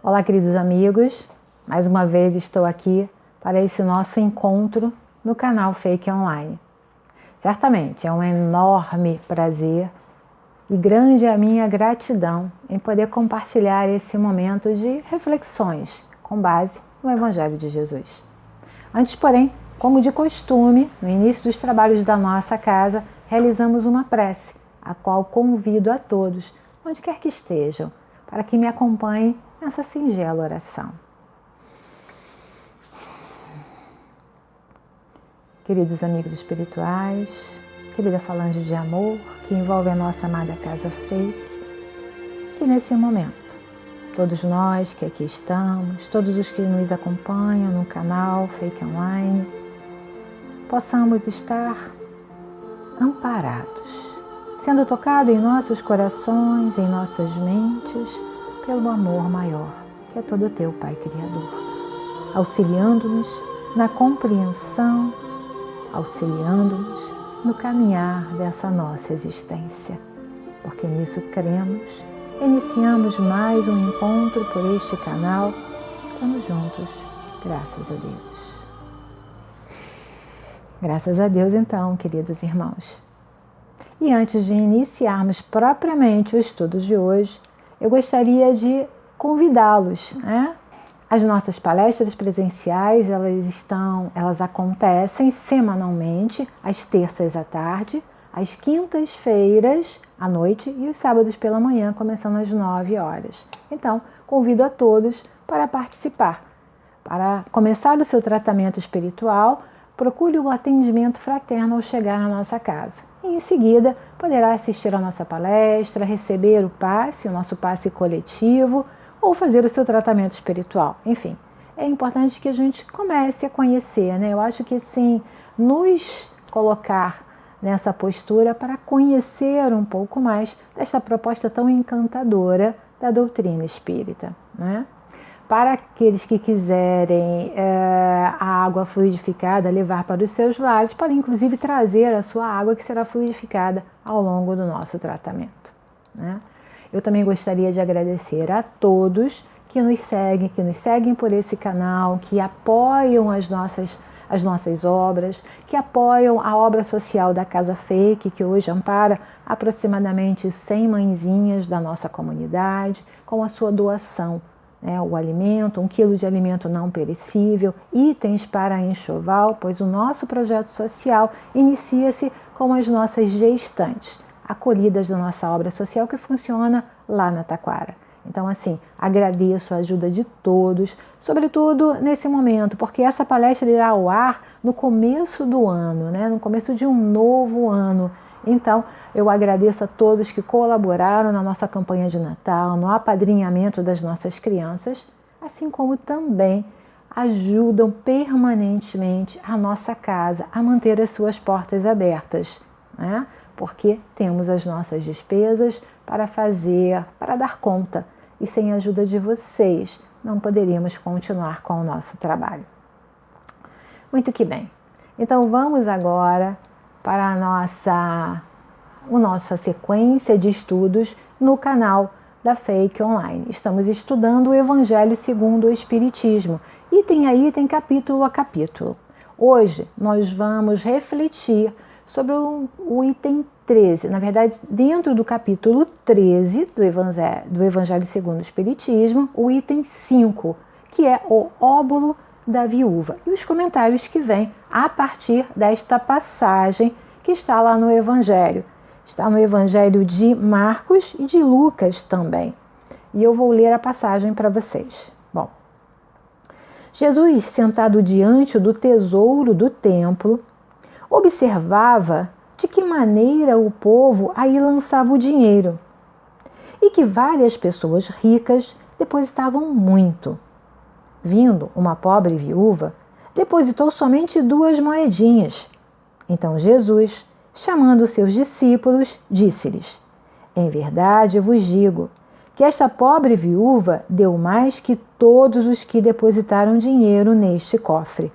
Olá, queridos amigos, mais uma vez estou aqui para esse nosso encontro no canal Fake Online. Certamente é um enorme prazer e grande a minha gratidão em poder compartilhar esse momento de reflexões com base no Evangelho de Jesus. Antes, porém, como de costume, no início dos trabalhos da nossa casa, realizamos uma prece, a qual convido a todos, onde quer que estejam, para que me acompanhem nessa singela oração. Queridos amigos espirituais, querida falange de amor que envolve a nossa amada casa Fake, que nesse momento, todos nós que aqui estamos, todos os que nos acompanham no canal Fake Online, possamos estar amparados, sendo tocados em nossos corações, em nossas mentes, pelo amor maior, que é todo teu, Pai Criador, auxiliando-nos na compreensão, auxiliando-nos no caminhar dessa nossa existência. Porque nisso cremos, iniciamos mais um encontro por este canal, estamos juntos, graças a Deus. Graças a Deus, então, queridos irmãos. E antes de iniciarmos propriamente o estudo de hoje, eu gostaria de convidá-los, né? As nossas palestras presenciais, elas acontecem semanalmente, às terças à tarde, às quintas-feiras à noite e os sábados pela manhã, começando às 9 horas. Então, convido a todos para participar. Para começar o seu tratamento espiritual, procure o atendimento fraterno ao chegar na nossa casa. E em seguida, poderá assistir a nossa palestra, receber o nosso passe coletivo, ou fazer o seu tratamento espiritual. Enfim, é importante que a gente comece a conhecer, né? Eu acho que sim, nos colocar nessa postura para conhecer um pouco mais desta proposta tão encantadora da doutrina espírita, né? Para aqueles que quiserem a água fluidificada levar para os seus lares, podem inclusive trazer a sua água que será fluidificada ao longo do nosso tratamento, né? Eu também gostaria de agradecer a todos que nos seguem por esse canal, que apoiam as nossas obras, que apoiam a obra social da Casa Fake, que hoje ampara aproximadamente 100 mãezinhas da nossa comunidade, com a sua doação, né, o alimento, 1 quilo de alimento não perecível, itens para enxoval, pois o nosso projeto social inicia-se com as nossas gestantes, acolhidas da nossa obra social que funciona lá na Taquara. Então, assim, agradeço a ajuda de todos, sobretudo nesse momento, porque essa palestra irá ao ar no começo do ano, né? No começo de um novo ano. Então, eu agradeço a todos que colaboraram na nossa campanha de Natal, no apadrinhamento das nossas crianças, assim como também ajudam permanentemente a nossa casa a manter as suas portas abertas, né? Porque temos as nossas despesas para dar conta, e sem a ajuda de vocês não poderíamos continuar com o nosso trabalho. Muito que bem. Então vamos agora para a nossa sequência de estudos no canal da Fake Online. Estamos estudando o Evangelho segundo o Espiritismo, item a item, capítulo a capítulo. Hoje nós vamos refletir sobre o item 13, na verdade, dentro do capítulo 13 do Evangelho segundo o Espiritismo, o item 5, que é o óbolo da viúva, e os comentários que vêm a partir desta passagem que está lá no Evangelho. Está no Evangelho de Marcos e de Lucas também. E eu vou ler a passagem para vocês. Bom, Jesus, sentado diante do tesouro do templo, observava de que maneira o povo aí lançava o dinheiro e que várias pessoas ricas depositavam muito. Vindo uma pobre viúva, depositou somente 2 moedinhas. Então Jesus, chamando seus discípulos, disse-lhes: em verdade vos digo que esta pobre viúva deu mais que todos os que depositaram dinheiro neste cofre,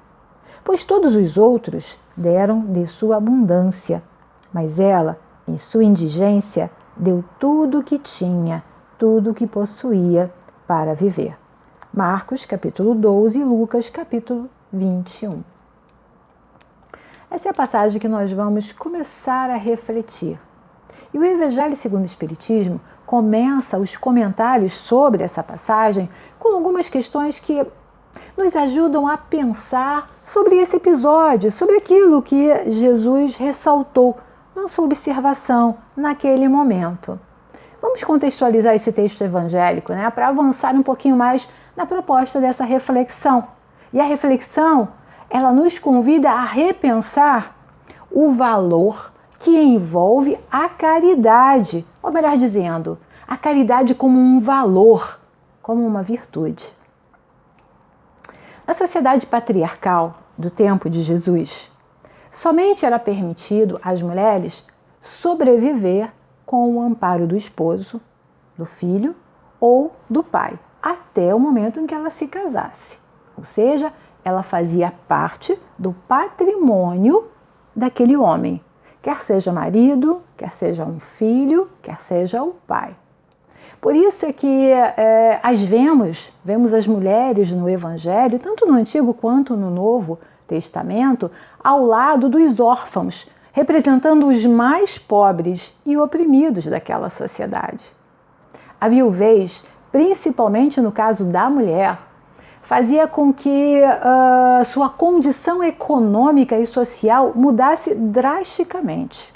pois todos os outros deram de sua abundância, mas ela, em sua indigência, deu tudo o que tinha, tudo o que possuía para viver. Marcos, capítulo 12, e Lucas, capítulo 21. Essa é a passagem que nós vamos começar a refletir. E o Evangelho segundo o Espiritismo começa os comentários sobre essa passagem com algumas questões que nos ajudam a pensar sobre esse episódio, sobre aquilo que Jesus ressaltou na sua observação naquele momento. Vamos contextualizar esse texto evangélico, para avançar um pouquinho mais na proposta dessa reflexão. E a reflexão, ela nos convida a repensar o valor que envolve a caridade, ou melhor dizendo, a caridade como um valor, como uma virtude. Na sociedade patriarcal do tempo de Jesus, somente era permitido às mulheres sobreviver com o amparo do esposo, do filho ou do pai, até o momento em que ela se casasse. Ou seja, ela fazia parte do patrimônio daquele homem, quer seja marido, quer seja um filho, quer seja o pai. Por isso é que vemos as mulheres no Evangelho, tanto no Antigo quanto no Novo Testamento, ao lado dos órfãos, representando os mais pobres e oprimidos daquela sociedade. A viuvez, principalmente no caso da mulher, fazia com que sua condição econômica e social mudasse drasticamente.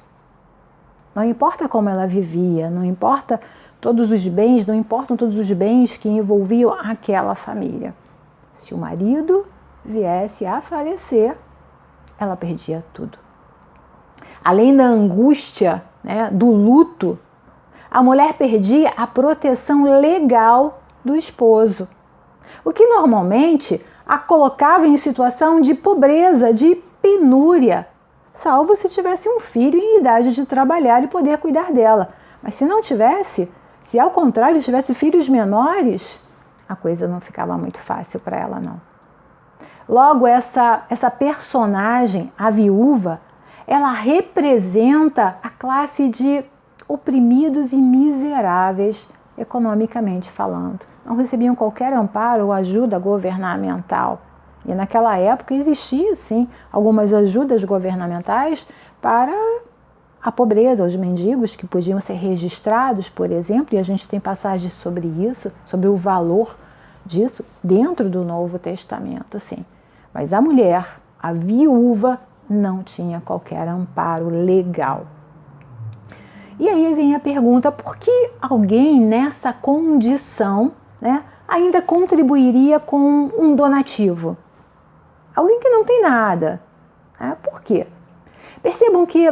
Não importa como ela vivia, não importam todos os bens que envolviam aquela família. Se o marido viesse a falecer, ela perdia tudo. Além da angústia, do luto, a mulher perdia a proteção legal do esposo, o que normalmente a colocava em situação de pobreza, de penúria, salvo se tivesse um filho em idade de trabalhar e poder cuidar dela. Mas se não tivesse, se ao contrário tivesse filhos menores, a coisa não ficava muito fácil para ela, não. Logo, essa personagem, a viúva, ela representa a classe de oprimidos e miseráveis, economicamente falando. Não recebiam qualquer amparo ou ajuda governamental. E naquela época existiam, sim, algumas ajudas governamentais para a pobreza, os mendigos que podiam ser registrados, por exemplo, e a gente tem passagens sobre isso, sobre o valor disso dentro do Novo Testamento, sim. Mas a mulher, a viúva, não tinha qualquer amparo legal. E aí vem a pergunta, por que alguém nessa condição, ainda contribuiria com um donativo? Alguém que não tem nada. Por quê? Percebam que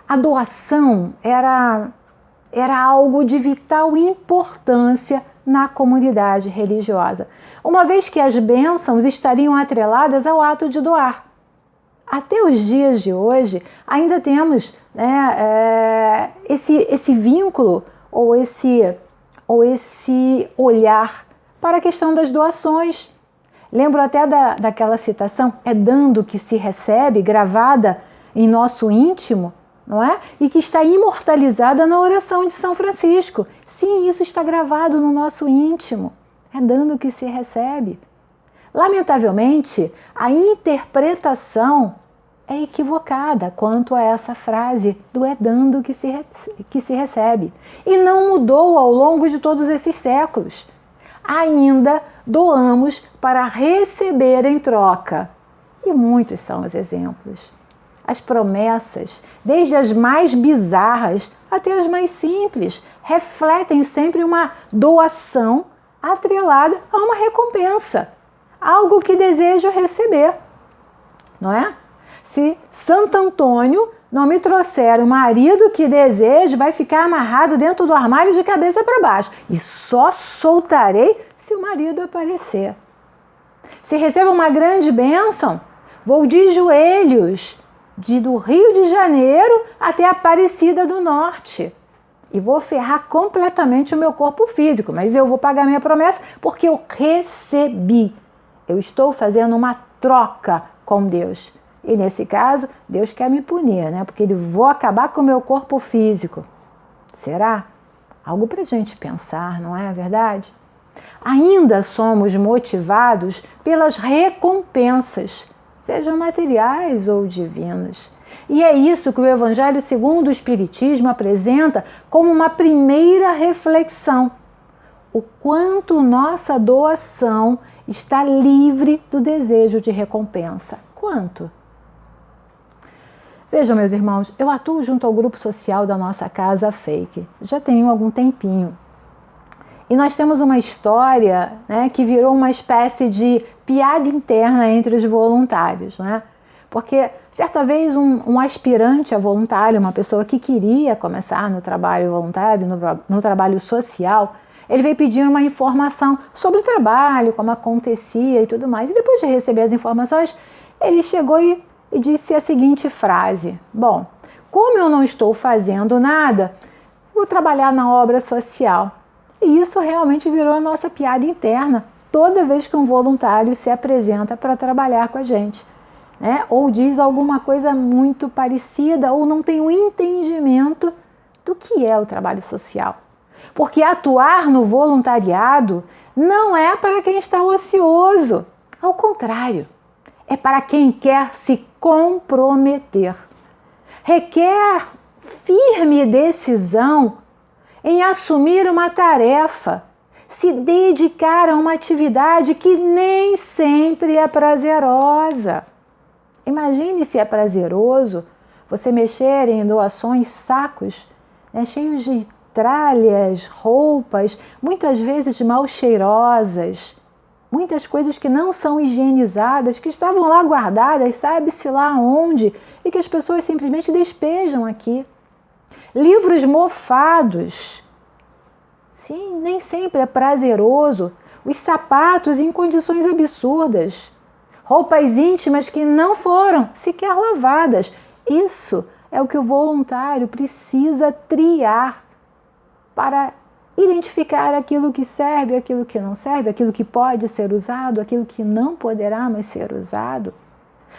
a doação era algo de vital importância na comunidade religiosa, uma vez que as bênçãos estariam atreladas ao ato de doar. Até os dias de hoje, ainda temos esse vínculo ou esse olhar para a questão das doações. Lembro até daquela citação, é dando que se recebe, gravada em nosso íntimo, não é? E que está imortalizada na oração de São Francisco. Sim, isso está gravado no nosso íntimo. É dando que se recebe. Lamentavelmente, a interpretação é equivocada quanto a essa frase do é dando que se recebe. E não mudou ao longo de todos esses séculos. Ainda doamos para receber em troca. E muitos são os exemplos. As promessas, desde as mais bizarras até as mais simples, refletem sempre uma doação atrelada a uma recompensa, algo que desejo receber, não é? Se Santo Antônio não me trouxer o marido que desejo, vai ficar amarrado dentro do armário de cabeça para baixo e só soltarei se o marido aparecer. Se recebo uma grande bênção, vou de joelhos do Rio de Janeiro até a Aparecida do Norte. E vou ferrar completamente o meu corpo físico, mas eu vou pagar minha promessa porque eu recebi. Eu estou fazendo uma troca com Deus. E nesse caso, Deus quer me punir, porque Ele vou acabar com o meu corpo físico. Será? Algo para a gente pensar, não é verdade? Ainda somos motivados pelas recompensas, sejam materiais ou divinas. E é isso que o Evangelho segundo o Espiritismo apresenta como uma primeira reflexão. O quanto nossa doação está livre do desejo de recompensa. Quanto? Vejam, meus irmãos, eu atuo junto ao grupo social da nossa casa Fake. Já tenho algum tempinho. E nós temos uma história, né, que virou uma espécie de piada interna entre os voluntários, né? Porque certa vez um aspirante a voluntário, uma pessoa que queria começar no trabalho voluntário, no trabalho social, ele veio pedir uma informação sobre o trabalho, como acontecia e tudo mais. E depois de receber as informações, ele chegou e disse a seguinte frase: bom, como eu não estou fazendo nada, vou trabalhar na obra social. E isso realmente virou a nossa piada interna toda vez que um voluntário se apresenta para trabalhar com a gente, né? Ou diz alguma coisa muito parecida ou não tem um entendimento do que é o trabalho social. Porque atuar no voluntariado não é para quem está ocioso, ao contrário, é para quem quer se comprometer. Requer firme decisão em assumir uma tarefa, se dedicar a uma atividade que nem sempre é prazerosa. Imagine se é prazeroso você mexer em doações, sacos, né, cheios de tralhas, roupas, muitas vezes mal cheirosas, muitas coisas que não são higienizadas, que estavam lá guardadas, sabe-se lá onde, e que as pessoas simplesmente despejam aqui. Livros mofados. Sim, nem sempre é prazeroso. Os sapatos em condições absurdas. Roupas íntimas que não foram sequer lavadas. Isso é o que o voluntário precisa triar para identificar aquilo que serve, aquilo que não serve, aquilo que pode ser usado, aquilo que não poderá mais ser usado.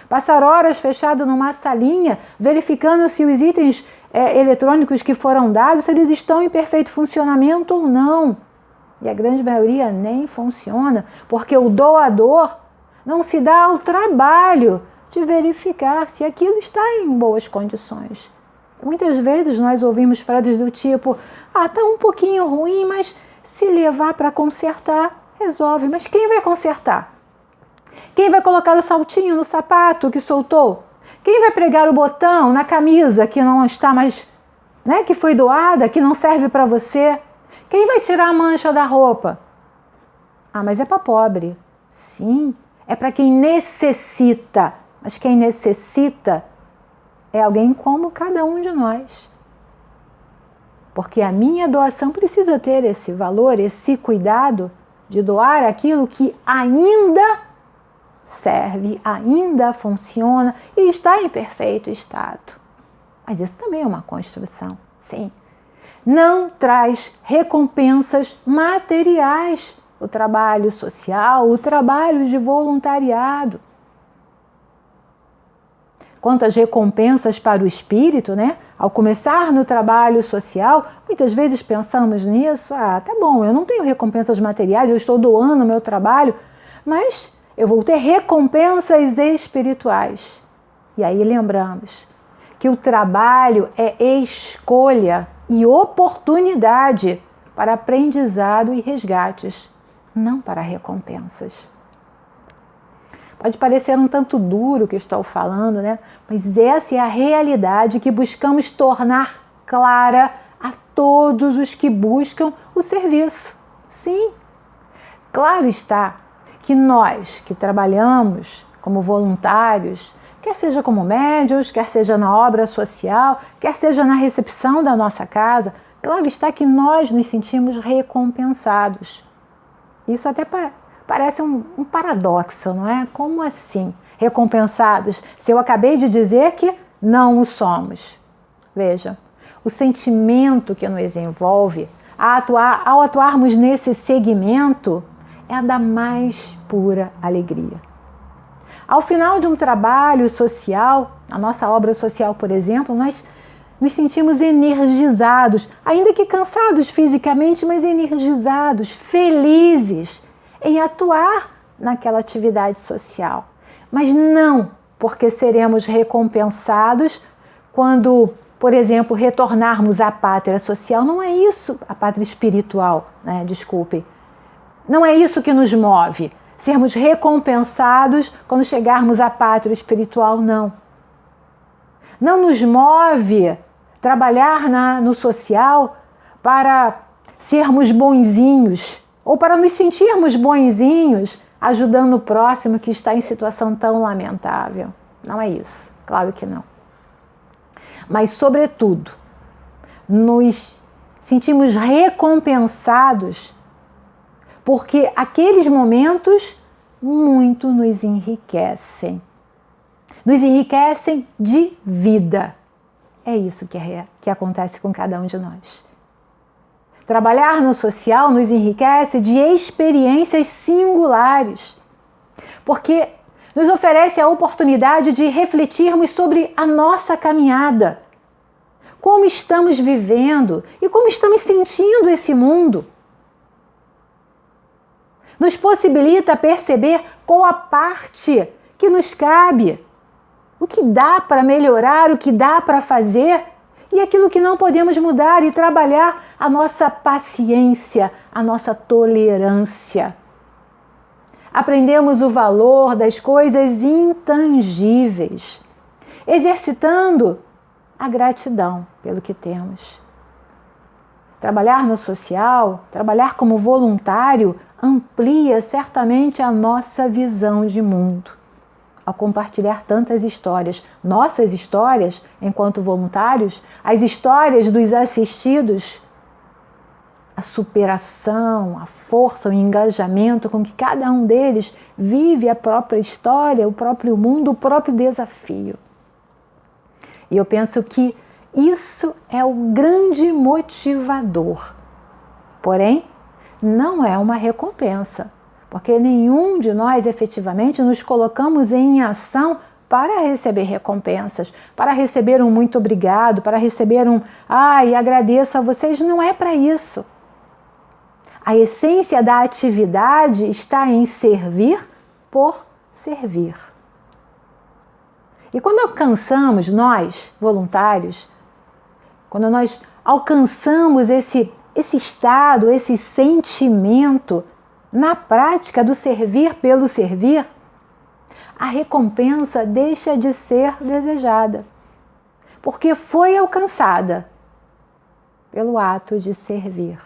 Passar horas fechado numa salinha, verificando se os itens eletrônicos que foram dados, se eles estão em perfeito funcionamento ou não. E a grande maioria nem funciona, porque o doador não se dá ao trabalho de verificar se aquilo está em boas condições. Muitas vezes nós ouvimos frases do tipo: está um pouquinho ruim, mas se levar para consertar, resolve. Mas quem vai consertar? Quem vai colocar o saltinho no sapato que soltou? Quem vai pregar o botão na camisa que não está mais, né, que foi doada, que não serve para você? Quem vai tirar a mancha da roupa? Mas é para pobre. Sim, é para quem necessita. Mas quem necessita é alguém como cada um de nós. Porque a minha doação precisa ter esse valor, esse cuidado de doar aquilo que ainda serve, ainda funciona e está em perfeito estado. Mas isso também é uma construção, sim. Não traz recompensas materiais o trabalho social, o trabalho de voluntariado. Quanto às recompensas para o espírito, né? Ao começar no trabalho social, muitas vezes pensamos nisso: tá bom, eu não tenho recompensas materiais, eu estou doando o meu trabalho, mas eu vou ter recompensas espirituais. E aí lembramos que o trabalho é escolha e oportunidade para aprendizado e resgates, não para recompensas. Pode parecer um tanto duro o que estou falando, né? Mas essa é a realidade que buscamos tornar clara a todos os que buscam o serviço. Sim, claro está que nós que trabalhamos como voluntários, quer seja como médiuns, quer seja na obra social, quer seja na recepção da nossa casa, claro está que nós nos sentimos recompensados. Isso até parece um paradoxo, não é? Como assim? Recompensados, se eu acabei de dizer que não o somos. Veja, o sentimento que nos envolve ao atuarmos nesse segmento é a da mais pura alegria. Ao final de um trabalho social, a nossa obra social, por exemplo, nós nos sentimos energizados, ainda que cansados fisicamente, mas energizados, felizes em atuar naquela atividade social. Mas não porque seremos recompensados quando, por exemplo, retornarmos à pátria social. Não é isso, a pátria espiritual, né? Desculpe. Não é isso que nos move. Sermos recompensados quando chegarmos à pátria espiritual, não. Não nos move trabalhar no social para sermos bonzinhos ou para nos sentirmos bonzinhos ajudando o próximo que está em situação tão lamentável. Não é isso, claro que não. Mas, sobretudo, nos sentimos recompensados porque aqueles momentos muito nos enriquecem. Nos enriquecem de vida. É isso que acontece com cada um de nós. Trabalhar no social nos enriquece de experiências singulares, porque nos oferece a oportunidade de refletirmos sobre a nossa caminhada, como estamos vivendo e como estamos sentindo esse mundo. Nos possibilita perceber qual a parte que nos cabe, o que dá para melhorar, o que dá para fazer e aquilo que não podemos mudar, e trabalhar a nossa paciência, a nossa tolerância. Aprendemos o valor das coisas intangíveis, exercitando a gratidão pelo que temos. Trabalhar no social, trabalhar como voluntário, amplia certamente a nossa visão de mundo. Ao compartilhar tantas histórias, nossas histórias enquanto voluntários, as histórias dos assistidos, a superação, a força, o engajamento com que cada um deles vive a própria história, o próprio mundo, o próprio desafio. E eu penso que isso é o grande motivador. Porém, não é uma recompensa, porque nenhum de nós efetivamente nos colocamos em ação para receber recompensas, para receber um muito obrigado, para receber um agradeço a vocês. Não é para isso. A essência da atividade está em servir por servir. E quando alcançamos, nós, voluntários, quando nós alcançamos esse estado, esse sentimento na prática do servir pelo servir, a recompensa deixa de ser desejada, porque foi alcançada pelo ato de servir.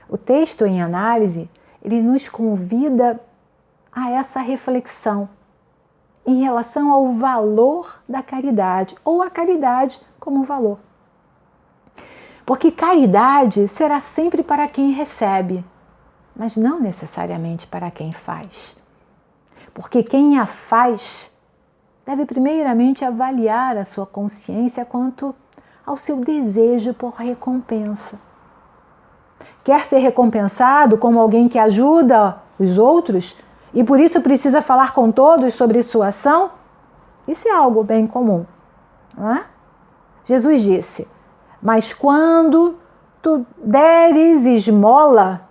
O texto em análise, ele nos convida a essa reflexão em relação ao valor da caridade, ou a caridade como valor. Porque caridade será sempre para quem recebe, mas não necessariamente para quem faz. Porque quem a faz deve primeiramente avaliar a sua consciência quanto ao seu desejo por recompensa. Quer ser recompensado como alguém que ajuda os outros e por isso precisa falar com todos sobre sua ação? Isso é algo bem comum, não é? Jesus disse: mas quando tu deres esmola,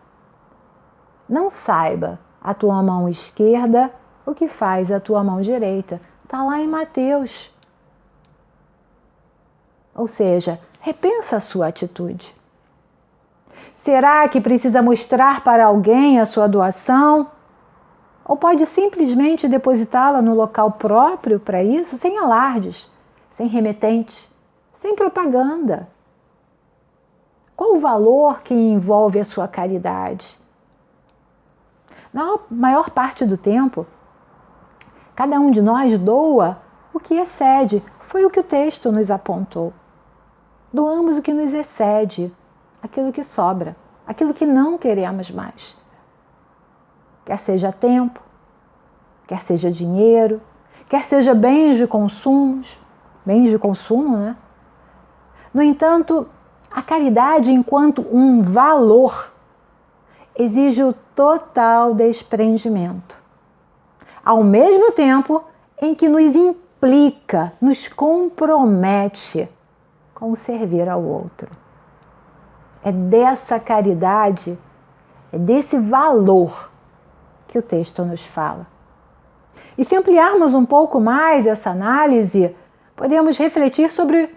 não saiba a tua mão esquerda o que faz a tua mão direita. Está lá em Mateus. Ou seja, repensa a sua atitude. Será que precisa mostrar para alguém a sua doação? Ou pode simplesmente depositá-la no local próprio para isso, sem alardes, sem remetente, sem propaganda? Qual o valor que envolve a sua caridade? Na maior parte do tempo, cada um de nós doa o que excede. Foi o que o texto nos apontou. Doamos o que nos excede, aquilo que sobra, aquilo que não queremos mais. Quer seja tempo, quer seja dinheiro, quer seja bens de consumo, né? No entanto, a caridade enquanto um valor exige o total desprendimento, ao mesmo tempo em que nos implica, nos compromete com o servir ao outro. É dessa caridade, é desse valor que o texto nos fala. E se ampliarmos um pouco mais essa análise, podemos refletir sobre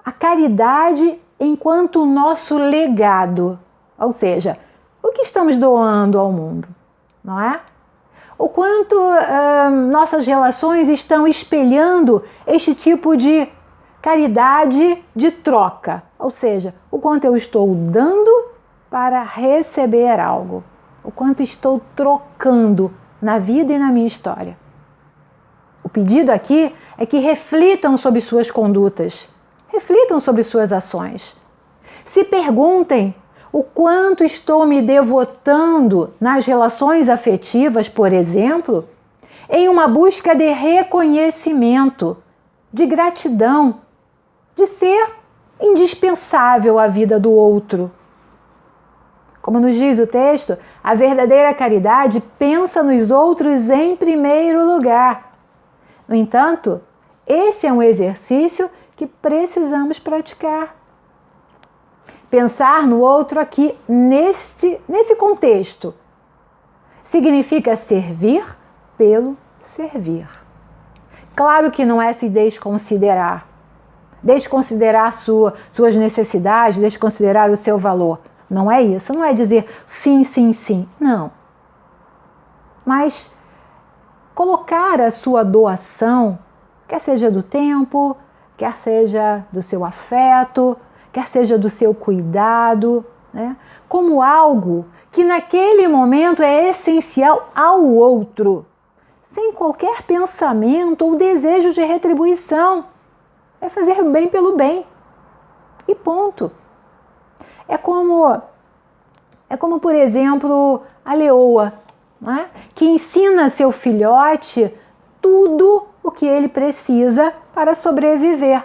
a caridade enquanto nosso legado, ou seja, o que estamos doando ao mundo, não é? O quanto nossas relações estão espelhando este tipo de caridade de troca, ou seja, o quanto eu estou dando para receber algo, o quanto estou trocando na vida e na minha história. O pedido aqui é que reflitam sobre suas condutas, reflitam sobre suas ações. Se perguntem o quanto estou me devotando nas relações afetivas, por exemplo, em uma busca de reconhecimento, de gratidão, de ser indispensável à vida do outro. Como nos diz o texto, a verdadeira caridade pensa nos outros em primeiro lugar. No entanto, esse é um exercício que precisamos praticar. Pensar no outro aqui, nesse contexto, significa servir pelo servir. Claro que não é se desconsiderar suas necessidades, desconsiderar o seu valor. Não é isso, não é dizer sim, sim, sim, não. Mas colocar a sua doação, quer seja do tempo, quer seja do seu afeto, quer seja do seu cuidado, né, como algo que naquele momento é essencial ao outro, sem qualquer pensamento ou desejo de retribuição. É fazer bem pelo bem. E ponto. É como, por exemplo, a leoa, né, que ensina seu filhote tudo o que ele precisa para sobreviver.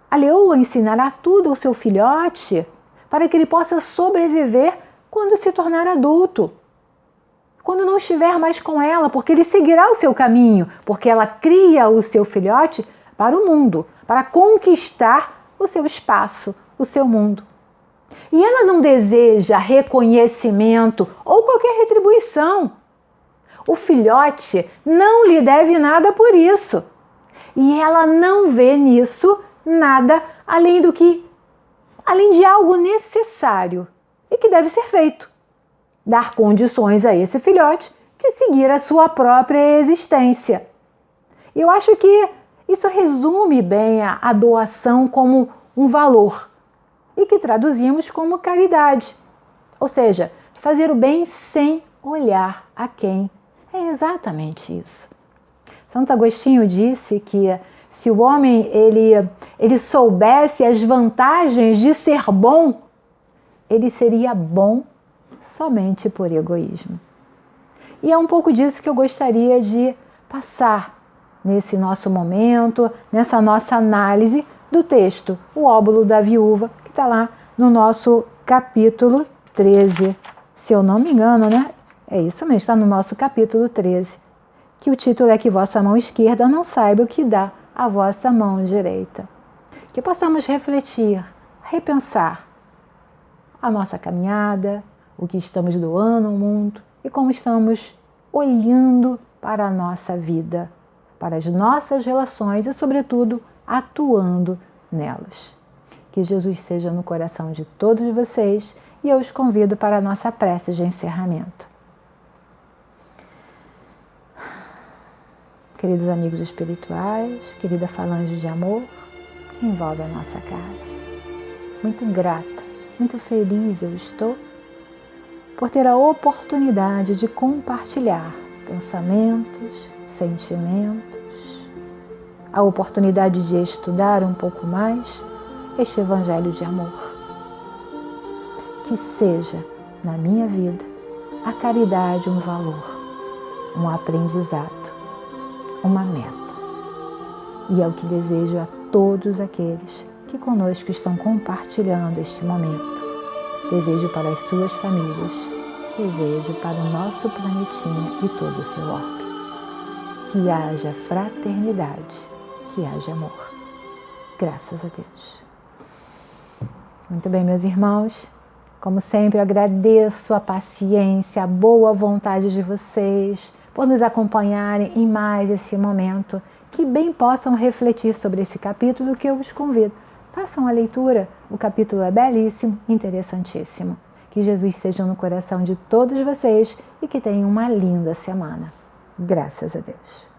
A leoa ensinará tudo ao seu filhote para que ele possa sobreviver quando se tornar adulto. Quando não estiver mais com ela, porque ele seguirá o seu caminho, porque ela cria o seu filhote para o mundo, para conquistar o seu espaço, o seu mundo. E ela não deseja reconhecimento ou qualquer retribuição. O filhote não lhe deve nada por isso. E ela não vê nisso nada além de algo necessário e que deve ser feito. Dar condições a esse filhote de seguir a sua própria existência. E eu acho que isso resume bem a doação como um valor e que traduzimos como caridade. Ou seja, fazer o bem sem olhar a quem. É exatamente isso. Santo Agostinho disse que se o homem ele soubesse as vantagens de ser bom, ele seria bom somente por egoísmo. E é um pouco disso que eu gostaria de passar nesse nosso momento, nessa nossa análise do texto, o óbolo da viúva, que está lá no nosso capítulo 13. Se eu não me engano, né? É isso mesmo, está no nosso capítulo 13, que o título é Que vossa mão esquerda não saiba o que dá a vossa mão direita. Que possamos refletir, repensar a nossa caminhada, o que estamos doando ao mundo e como estamos olhando para a nossa vida, para as nossas relações e, sobretudo, atuando nelas. Que Jesus seja no coração de todos vocês e eu os convido para a nossa prece de encerramento. Queridos amigos espirituais, querida falange de amor que envolve a nossa casa, muito grata, muito feliz eu estou por ter a oportunidade de compartilhar pensamentos, sentimentos, a oportunidade de estudar um pouco mais este Evangelho de amor. Que seja, na minha vida, a caridade um valor, um aprendizado, uma meta. E é o que desejo a todos aqueles que conosco estão compartilhando este momento. Desejo para as suas famílias, desejo para o nosso planetinha e todo o seu orbe. que haja fraternidade, que haja amor. Graças a Deus. Muito bem, meus irmãos. Como sempre, eu agradeço a paciência, a boa vontade de vocês por nos acompanharem em mais esse momento, que bem possam refletir sobre esse capítulo que eu os convido. Façam a leitura, o capítulo é belíssimo, interessantíssimo. Que Jesus seja no coração de todos vocês e que tenham uma linda semana. Graças a Deus.